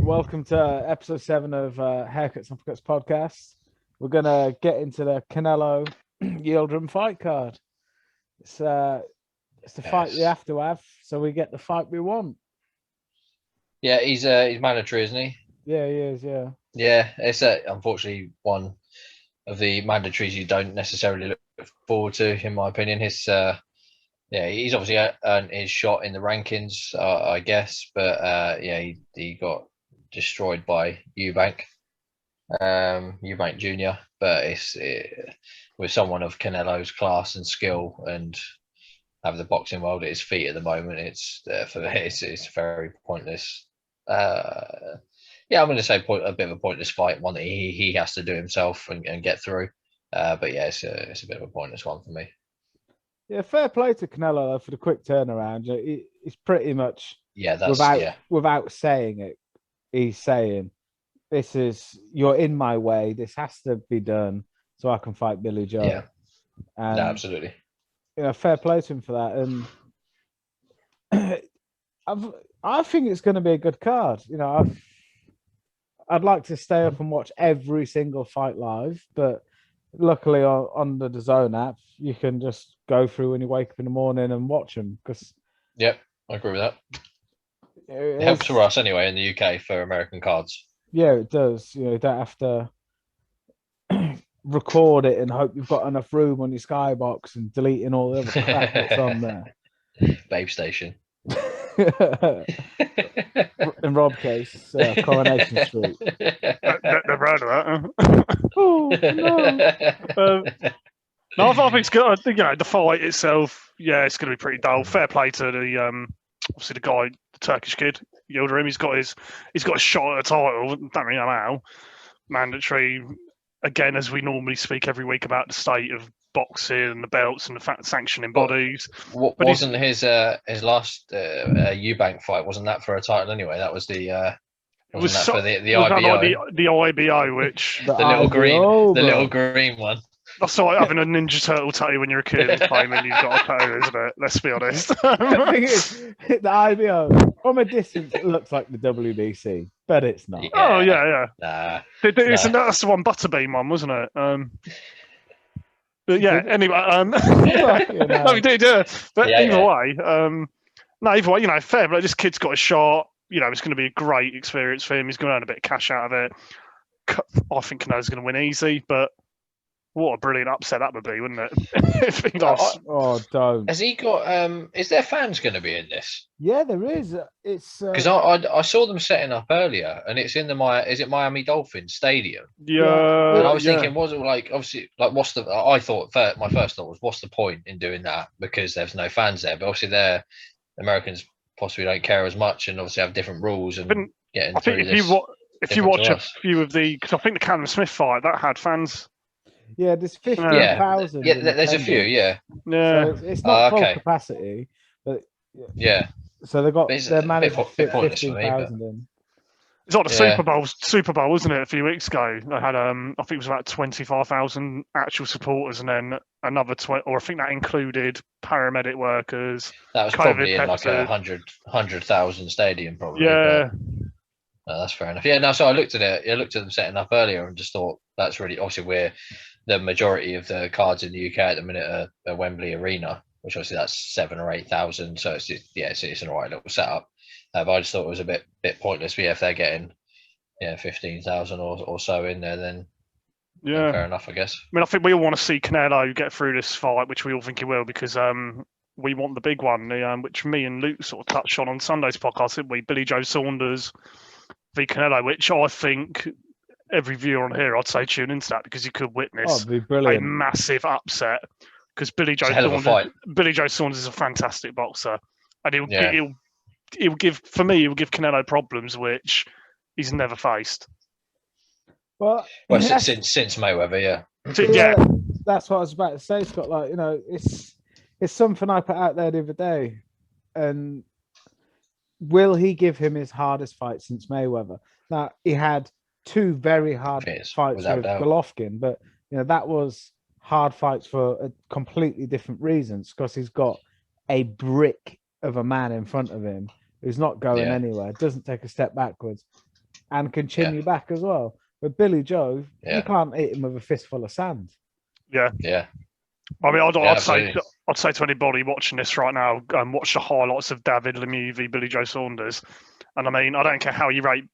welcome to episode 7 of Haircuts and Uppercuts podcast. We're gonna get into the Canelo Yildirim fight card. It's the fight we have to have, so we get the fight we want. Yeah, he's mandatory, isn't he? Yeah, he is. Yeah. Yeah, it's unfortunately one of the mandatories you don't necessarily look forward to, in my opinion. He's obviously earned his shot in the rankings, I guess, but he got destroyed by Eubank Jr. But with someone of Canelo's class and skill and have the boxing world at his feet at the moment, it's very pointless. I'm going to say a bit of a pointless fight, one that he has to do himself and get through. But yeah, it's a bit of a pointless one for me. Yeah, fair play to Canelo though, for the quick turnaround. He's pretty much without saying it. He's saying, "This is you're in my way. This has to be done so I can fight Billy Joe." Yeah, and absolutely. Fair play to him for that. And I think it's going to be a good card. I'd like to stay up and watch every single fight live, but luckily on the DAZN app, you can just go through when you wake up in the morning and watch them. Because yep, I agree with that. It helps for us anyway in the UK for American cards. Yeah, it does. You don't have to record it and hope you've got enough room on your skybox and deleting all the other crap that's on there. Babe Station. In Rob case, Coronation Street. Never heard of that. Oh no! No, I think it's good. I think the fight itself, it's going to be pretty dull. Fair play to the obviously the guy, the Turkish kid, Yildirim. He's got a shot at a title. Don't really know how. Mandatory. Again, as we normally speak every week about the state of boxing and the belts and the sanctioning bodies. Wasn't his last Eubank fight? Wasn't that for a title anyway? That was the. For the IBO? The IBO, which the little green one. That's like having a Ninja Turtle tattoo when you're a kid and claiming you've got a tattoo, isn't it? Let's be honest. The thing is, the IBO from a distance it looks like the WBC, but it's not. Yeah. Oh yeah. Nah. That's the one Butterbean one, wasn't it? But yeah. Anyway, no, we did. But either way, fair. But this kid's got a shot. It's going to be a great experience for him. He's going to earn a bit of cash out of it. I think Canelo's going to win easy, but what a brilliant upset that would be, wouldn't it? If he lost. Don't. Has he got? Is there fans going to be in this? Yeah, there is. It's because I saw them setting up earlier, and it's in the Miami Dolphins Stadium? Yeah. And I was thinking, was it obviously what's the? I thought my first thought was, what's the point in doing that? Because there's no fans there. But obviously, Americans possibly don't care as much, and obviously have different rules and getting I think if you watch a few of because I think the Callum Smith fight that had fans. Yeah, there's 15,000. Yeah, there's a few. Yeah. So it's not full capacity, but yeah. So they're managed to fit 15,000 in. It's like the Super Bowl, wasn't it? A few weeks ago, they had I think it was about 25,000 actual supporters, and then another 20, or I think that included paramedic workers. That was probably in like a 100,000 stadium, probably. Yeah. No, that's fair enough. Yeah, no. So I looked at it. I looked at them setting up earlier and just thought that's really obviously the majority of the cards in the UK at the minute are Wembley Arena, which obviously that's 7,000 or 8,000. So it's an alright little setup. But I just thought it was a bit pointless. But if they're getting 15,000 or so in there, then fair enough, I guess. I mean, I think we all want to see Canelo get through this fight, which we all think he will, because we want the big one, which me and Luke sort of touched on Sunday's podcast, didn't we? Billy Joe Saunders v Canelo, which I think every viewer on here, I'd say tune into that, because you could witness a massive upset. Because Billy Joe Saunders is a fantastic boxer, and he'll give Canelo problems which he's never faced. Well, since Mayweather, yeah. That's what I was about to say, Scott. It's something I put out there the other day, and will he give him his hardest fight since Mayweather? Now, he had two very hard fights with Golovkin, but that was hard fights for completely different reasons, because he's got a brick of a man in front of him who's not going anywhere, doesn't take a step backwards. and can chin Yeah. you back as well. But Billy Joe, Yeah. you can't hit him with a fistful of sand. Yeah. Yeah. I mean, Yeah, I'd say to anybody watching this right now, watch the highlights of David Lemieux v Billy Joe Saunders. And I mean, I don't care how you rate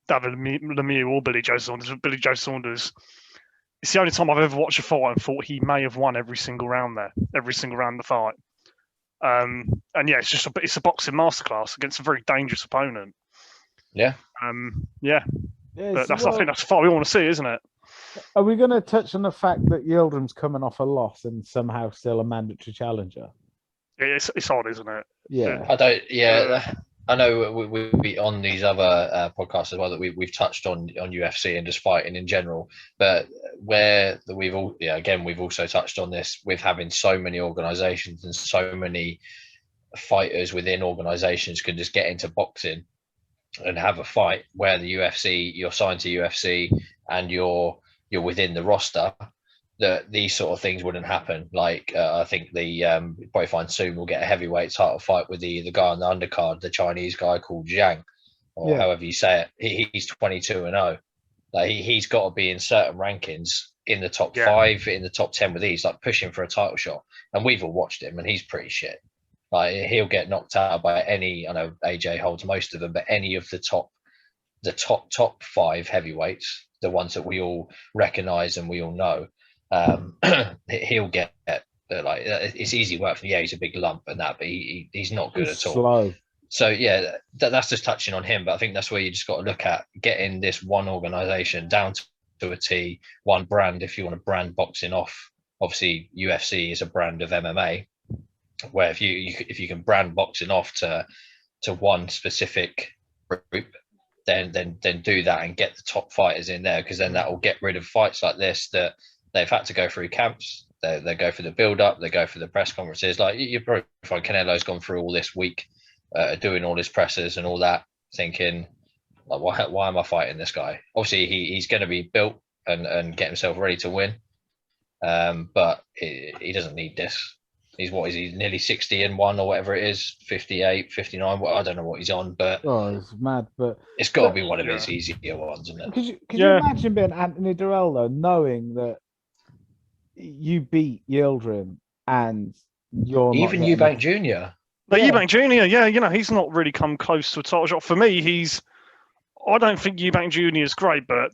David Lemieux or Billy Joe Saunders, but Billy Joe Saunders, it's the only time I've ever watched a fight and thought he may have won every single round there, every single round of the fight. And yeah, it's a boxing masterclass against a very dangerous opponent. Yeah. Yeah. But I think that's the fight we want to see, isn't it? Are we going to touch on the fact that Yildirim's coming off a loss and somehow still a mandatory challenger? It's odd, isn't it? Yeah. I don't. Yeah, I know we on these other podcasts as well that we've touched on UFC and just fighting in general, but where we've also touched on this with having so many organizations and so many fighters within organizations can just get into boxing and have a fight where the UFC, you're signed to UFC and you're within the roster, that these sort of things wouldn't happen. Like I think the probably find soon we'll get a heavyweight title fight with the guy on the undercard, the Chinese guy called Zhang, or however you say it. He's 22-0. Like he's got to be in certain rankings in the top 5, in the top 10 with these, like pushing for a title shot. And we've all watched him, and he's pretty shit. Like he'll get knocked out by any. I know AJ holds most of them, but any of the top 5 heavyweights, the ones that we all recognise and we all know, he'll get like it's easy work for him. Yeah, he's a big lump and that, but he's not good at all. Slow. So yeah, that's just touching on him. But I think that's where you just got to look at getting this one organisation down to a T, one brand. If you want to brand boxing off, obviously UFC is a brand of MMA. Where if you can brand boxing off to one specific group, then do that and get the top fighters in there, because then that will get rid of fights like this that they've had to go through camps. They go for the build up, they go for the press conferences. Like you probably find Canelo's gone through all this week, doing all his presses and all that, thinking, like, why am I fighting this guy? Obviously, he's going to be built and get himself ready to win, but he doesn't need this. He's nearly 60-1 or whatever it is, 58, 59. Well, I don't know what he's on, but it's mad. But it's got to be one of his easier ones, isn't it? Could you imagine being Anthony Durrell though, knowing that you beat Yildirim and you're even Eubank Jr. But Eubank Jr., he's not really come close to a title shot. For me, I don't think Eubank Jr. is great, but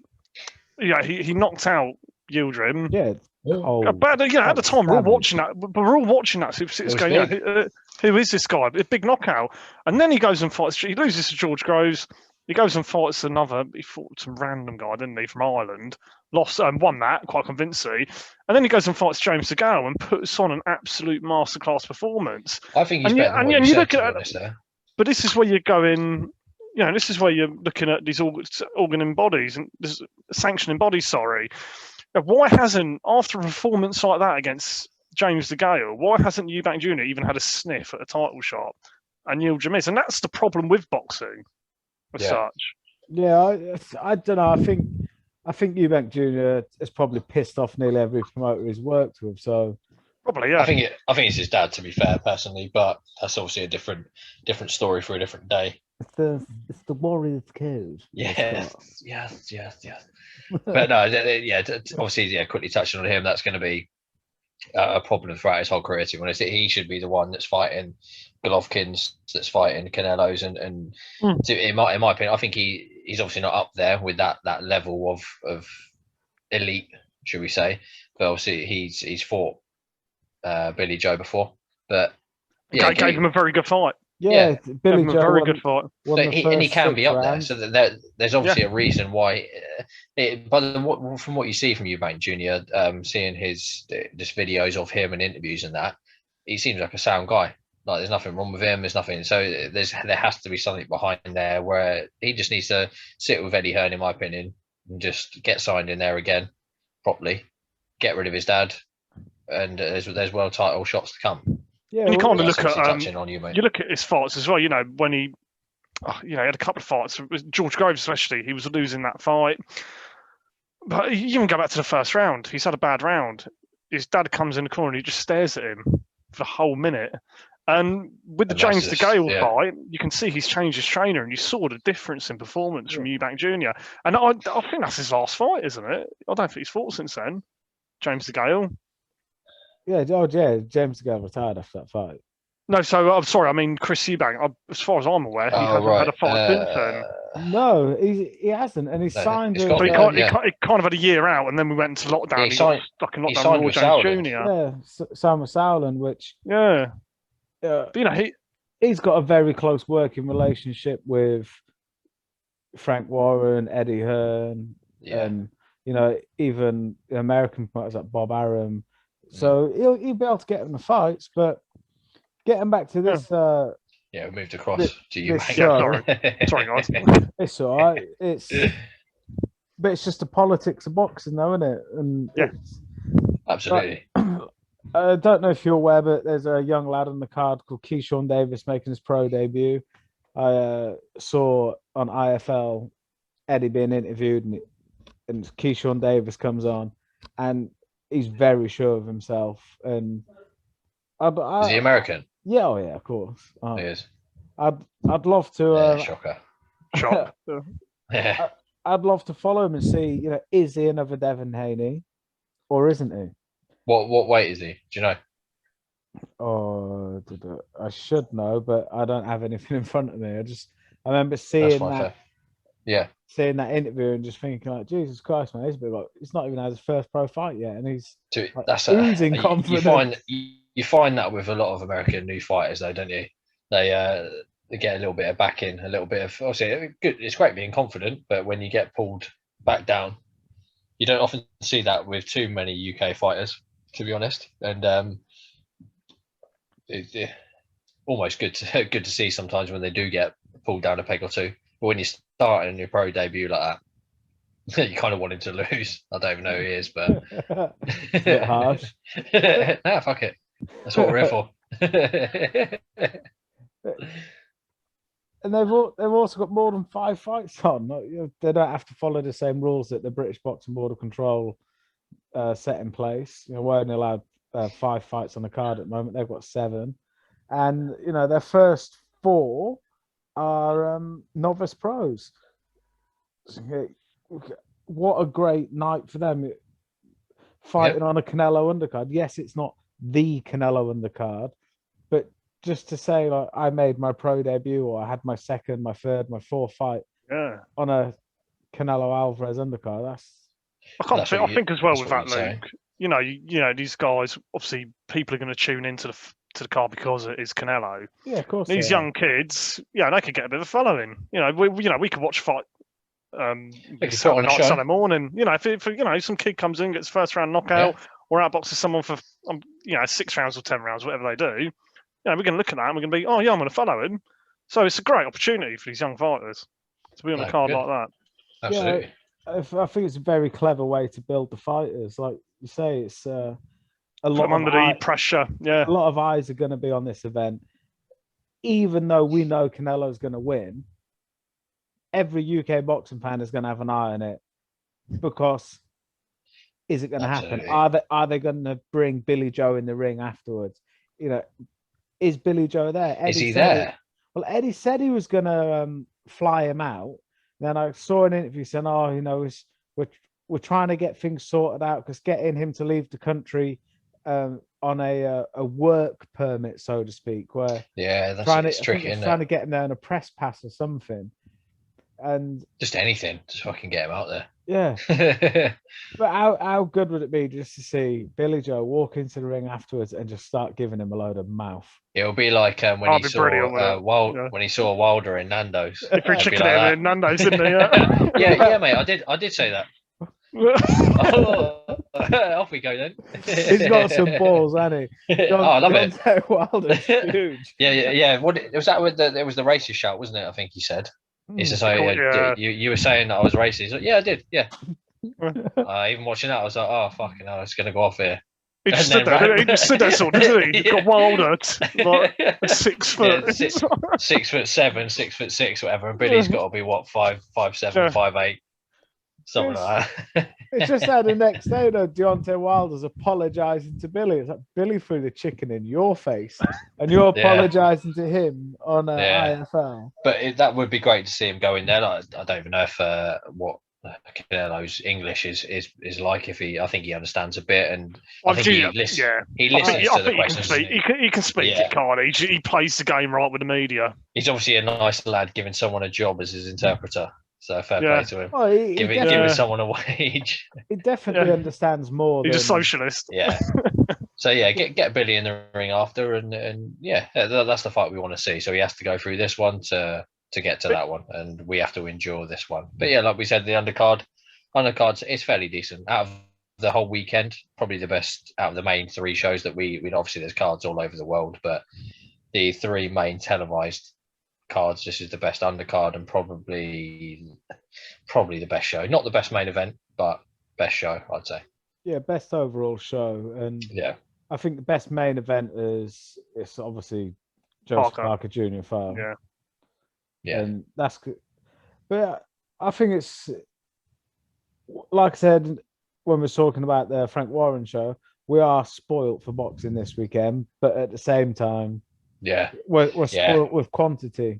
he knocked out Yildirim. Yeah. But at the time we're all watching that. But we're all watching that. Who is this guy? A big knockout, and then he goes and fights. He loses to George Groves. He goes and fights another. He fought some random guy, didn't he, from Ireland? Lost and won that quite convincingly. And then he goes and fights James DeGale and puts on an absolute masterclass performance. I think he's better than what you said, to be honest there. But this is where you're going. This is where you're looking at these organ bodies and this sanctioning bodies. Sorry. Why hasn't, after a performance like that against James DeGale, why hasn't Eubank Jr. even had a sniff at a title shot? And Yildirim is, and that's the problem with boxing, as such. Yeah, I don't know. I think Eubank Jr. is probably pissed off nearly every promoter he's worked with. So probably, yeah. I think it's his dad, to be fair, personally, but that's obviously a different story for a different day. It's the Warriors code. Yes. But no, obviously, quickly touching on him, that's going to be a problem throughout his whole career. To be honest, he should be the one that's fighting Golovkins, that's fighting Canelos, and in my opinion, I think he's obviously not up there with that level of elite, should we say? But obviously, he's fought Billy Joe before, but gave him a very good fight. Yeah, Billy Joe, a very good fight. And he can be up there. So there's obviously a reason why. But from what you see from Eubank Jr., seeing his just videos of him and interviews and that, he seems like a sound guy. Like there's nothing wrong with him. There's nothing. So there has to be something behind there where he just needs to sit with Eddie Hearn, in my opinion, and just get signed in there again properly. Get rid of his dad, and there's world title shots to come. Yeah, and you kind of look at you look at his fights as well. When he, he had a couple of fights. George Groves especially, he was losing that fight. But you even go back to the first round. He's had a bad round. His dad comes in the corner and he just stares at him for the whole minute. And with the And that's James just- DeGale yeah. fight, you can see he's changed his trainer, and you saw the difference in performance from Eubank Jr. And I think that's his last fight, isn't it? I don't think he's fought since then. James DeGale. Yeah, James DeGale retired after that fight. No, so I'm sorry. I mean, Chris Eubank. As far as I'm aware, he Oh, hasn't right. had a fight since then. No, he hasn't, and he signed. it's with, got But to he, be, kind, he kind of had a year out, and then we went into lockdown. Yeah, and he he got signed- stuck in he lockdown signed with with James Sauerland. Jr. yeah, Sam Sauerland, which Yeah, uh, but, you know, he's got a very close working relationship with Frank Warren, Eddie Hearn, Yeah. and even American fighters like Bob Arum. So he'll be able to get him the fights, but getting back to this, Yeah, we moved across to you. this mate. show- sorry guys. it's all right. But it's just the politics of boxing, though, isn't it? And Yeah. Absolutely. I don't know if you're aware, but there's a young lad on the card called Keyshawn Davis making his pro debut. I saw on IFL Eddie being interviewed, and Keyshawn Davis comes on, and he's very sure of himself. And Is he American? yeah, oh yeah, of course. He is. I'd love to. Yeah, shocker. Shock. Yeah. I'd love to follow him and see. Is he another Devin Haney, or isn't he? What weight is he? Do you know? Oh, I should know, but I don't have anything in front of me. I remember That's seeing fine. that. Fair. Yeah. Seeing that interview and just thinking like, Jesus Christ, man, he's not even had his first pro fight yet, and he's That's oozing you confidence. you find that with a lot of American new fighters, though, don't you? They get a little bit of backing, a little bit of obviously good. It's great being confident, but when you get pulled back down, you don't often see that with too many UK fighters, to be honest. And it's almost good to see sometimes when they do get pulled down a peg or two. But when you start in your pro debut like that, you kind of want him to lose. I don't even know who he is, but a bit harsh. Nah, fuck it. That's what we're here for. And they've also got more than 5 fights on. They don't have to follow the same rules that the British Boxing Board of Control set in place. We're only allowed 5 fights on the card at the moment. They've got 7, and their first 4 are novice pros. What a great night for them, fighting on a Canelo undercard. Yes, it's not the Canelo undercard, but just to say, like, I made my pro debut, or I had my second, my third, my 4th fight on a Canelo Alvarez undercard. I think as well with that, saying. Luke. These guys, obviously, people are going to tune into the card because it is Canelo. Yeah, of course. These young kids, they could get a bit of a following. We could watch a fight. Saturday night, Sunday morning. If some kid comes in, gets first round knockout, or outboxes someone for 6 rounds or 10 rounds, whatever they do. We're going to look at that and we're going to be, oh yeah, I'm going to follow him. So it's a great opportunity for these young fighters to be on a card like that. Absolutely. Yeah, I think it's a very clever way to build the fighters. Like you say, it's a lot under the pressure. Yeah, a lot of eyes are going to be on this event, even though we know Canelo's going to win. Every UK boxing fan is going to have an eye on it, because is it going to happen? Are they going to bring Billy Joe in the ring afterwards? Is Billy Joe there? Is he there? Well, Eddie said he was going to fly him out. Then I saw an interview saying, we're trying to get things sorted out, because getting him to leave the country on a work permit, so to speak, where that's tricky, isn't it? Trying to get him there on a press pass or something, and just anything to fucking get him out there. Yeah. But how good would it be just to see Billy Joe walk into the ring afterwards and just start giving him a load of mouth? It'll be like when he saw when he saw Wilder in Nando's. If you're chicken like in Nando's, didn't he? Yeah, mate. I did say that. Off we go then. He's got some balls, hasn't he? I love it. Wilder's huge. Yeah. What was that? It was the racist shout, wasn't it? I think he said. He said, you were saying that I was racist. He's like, yeah, I did. Yeah. Even watching that, I was like, oh, fucking hell, it's going to go off here. He just stood there, sort of, didn't he? He's got Wilder, like 6 foot. Yeah, 6'7", 6'6", whatever. And Billy's got to be, what, 5'7", 5'8". Something like that. It's just how the next day, though, Deontay Wilder's apologising to Billy. It's like, Billy threw the chicken in your face, and you're Yeah. apologising to him on Yeah. IFL. But that would be great to see him go in there. Like, I don't even know if what Canelo's English is like. I think he understands a bit, and I think he listens to the questions. He can speak it, can't he? He plays the game right with the media. He's obviously a nice lad, giving someone a job as his interpreter. So fair play to him. Well, giving someone a wage. He definitely understands more. He's a socialist. Yeah. So yeah, get Billy in the ring after, and yeah, that's the fight we want to see. So he has to go through this one to get to that one, and we have to endure this one. But yeah, like we said, the undercards is fairly decent. Out of the whole weekend, probably the best out of the main 3 shows that we'd obviously there's cards all over the world, but the 3 main televised cards, this is the best undercard and probably the best show. Not the best main event, but best show, I'd say. Yeah, best overall show, and yeah, I think the best main event is it's obviously Joseph Parker Jr. fight. Yeah, and that's good. But I think it's like I said when we're talking about the Frank Warren show, we are spoilt for boxing this weekend, but at the same time, yeah, we're spoilt with quantity.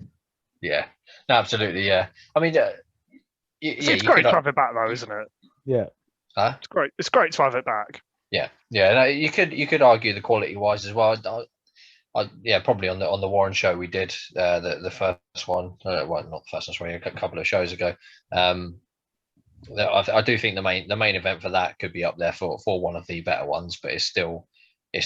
Yeah, no, absolutely, yeah. I mean, it's great to have it back, though, isn't it? Yeah, it's great. It's great to have it back. Yeah. No, you could argue the quality wise as well. Yeah, probably on the Warren show we did the first one. Well, not the first one, sorry, a couple of shows ago. I do think the main event for that could be up there for one of the better ones, but it's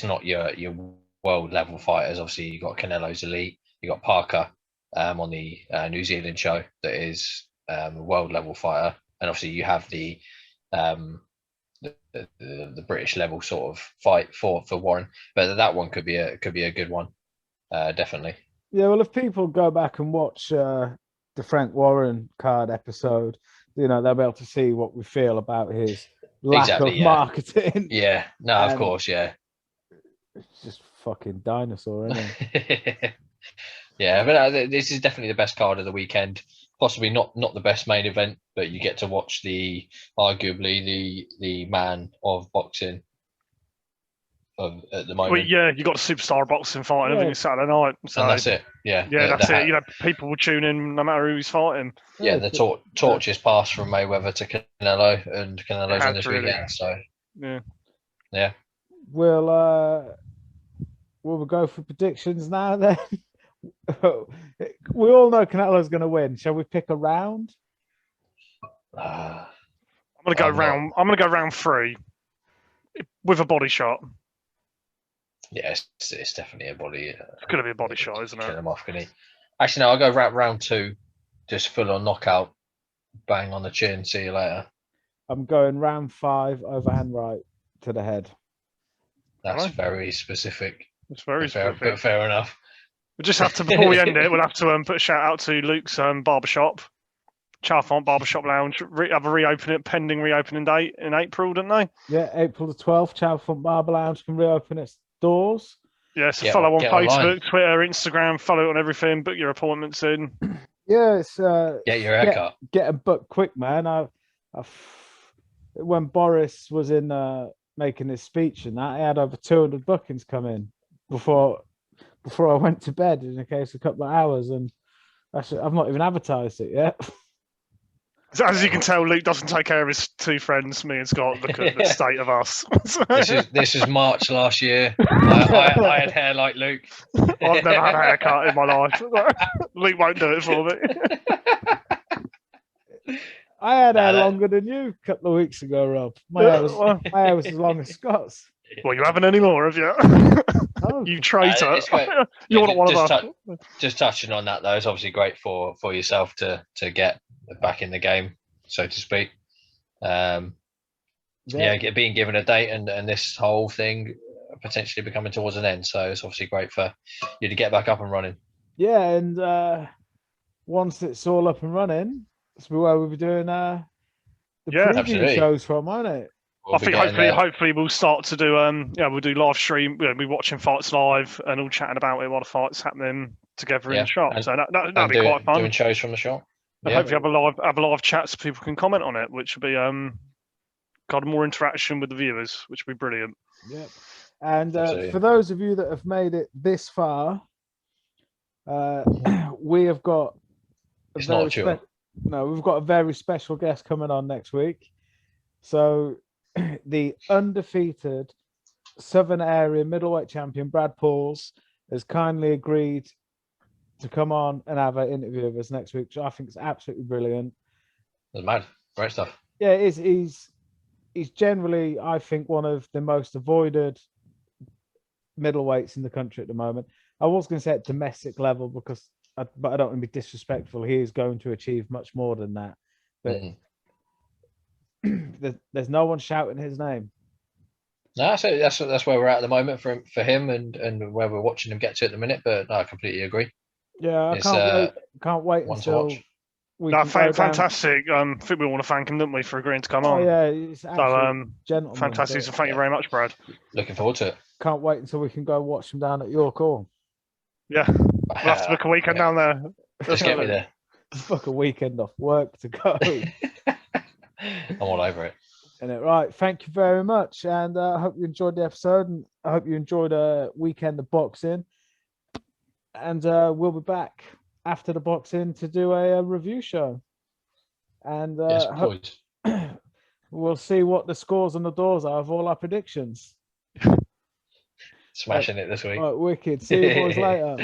not your world level fighters. Obviously, you got Canelo's elite, you got Parker on the New Zealand show that is a world level fighter, and obviously you have the British level sort of fight for Warren, but that one could be a good one, definitely. Yeah, well, if people go back and watch the Frank Warren card episode, they'll be able to see what we feel about his lack of marketing. Yeah, no, of course, yeah. It's just fucking dinosaur, isn't it? Yeah, but this is definitely the best card of the weekend. Possibly not the best main event, but you get to watch arguably the man of boxing at the moment. Well, yeah, you got a superstar boxing fighting every Saturday night. So, and that's it. Yeah, that's it. People will tune in no matter who he's fighting. Yeah, the torch is passed from Mayweather to Canelo, and Canelo's in this weekend. So yeah. Will we go for predictions now then? We all know Canelo's going to win. Shall we pick a round? I'm going to go round 3 with a body shot. Yeah, it's definitely a body. It's going to be a body shot, isn't it? Kill him off, can he? Actually, no, I'll go round 2, just full on knockout, bang on the chin. See you later. I'm going round 5, overhand right to the head. That's very specific. It's very specific. But fair enough. We just have to, before we end it, we'll have to put a shout out to Luke's barbershop, Chalfont Barbershop Lounge. Have a pending reopening date in April, don't they? Yeah, April the 12th. Chalfont Barber Lounge can reopen its doors. Yeah, so follow on Facebook, online. Twitter, Instagram, follow it on everything. Book your appointments in. Yeah, it's get your haircut. Get a book quick, man. When Boris was in making his speech and that, he had over 200 bookings come in before I went to bed in a case of a couple of hours, and actually I've not even advertised it yet. As you can tell, Luke doesn't take care of his 2 friends, me and Scott. Look at the state of us. This is March last year. I had hair like Luke. I've never had a haircut in my life. Luke won't do it for me. I had hair longer than you a couple of weeks ago, Rob. My hair was as long as Scott's. Well, you haven't any more, have you? Oh. You traitor. You're not one of us. Just touching on that, though, it's obviously great for yourself to get back in the game, so to speak. Being given a date and this whole thing potentially becoming towards an end. So it's obviously great for you to get back up and running. Yeah, and once it's all up and running, that's where we'll be doing the preview shows from, won't it? I think hopefully we'll start to do we'll do live stream. We'll be watching fights live and all chatting about it while the fight's happening together in the shop. So that'll be quite fun. Doing shows from the shop. And hopefully have a live chat so people can comment on it, which would be got more interaction with the viewers, which would be brilliant. Yeah. And Absolutely. for those of you that have made it this far, we have got It's not a chore. we've got a very special guest coming on next week. So the undefeated Southern Area middleweight champion Brad Pauls has kindly agreed to come on and have an interview with us next week, which I think is absolutely brilliant. It's mad. Great stuff. Yeah, it is. He's generally, I think, one of the most avoided middleweights in the country at the moment. I was going to say at domestic level but I don't want to be disrespectful. He is going to achieve much more than that. But there's no one shouting his name. No, so that's where we're at the moment for him and where we're watching him get to at the minute. But no, I completely agree. Yeah, I can't wait until we fantastic. I think we want to thank him, don't we, for agreeing to come on. Yeah, it's gentleman. Fantastic. So thank you very much, Brad. Looking forward to it. Can't wait until we can go watch him down at York Hall. Yeah, we'll have to book a weekend down there. Just get me there. Book a weekend off work to go. I'm all over it. Right, thank you very much, and I hope you enjoyed the episode, and I hope you enjoyed a weekend of boxing. And we'll be back after the boxing to do a review show. And yes, we'll see what the scores on the doors are of all our predictions. Smashing it this week. Right, wicked. See you boys later.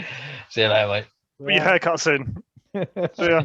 See you later, mate. Put your haircut soon. See ya.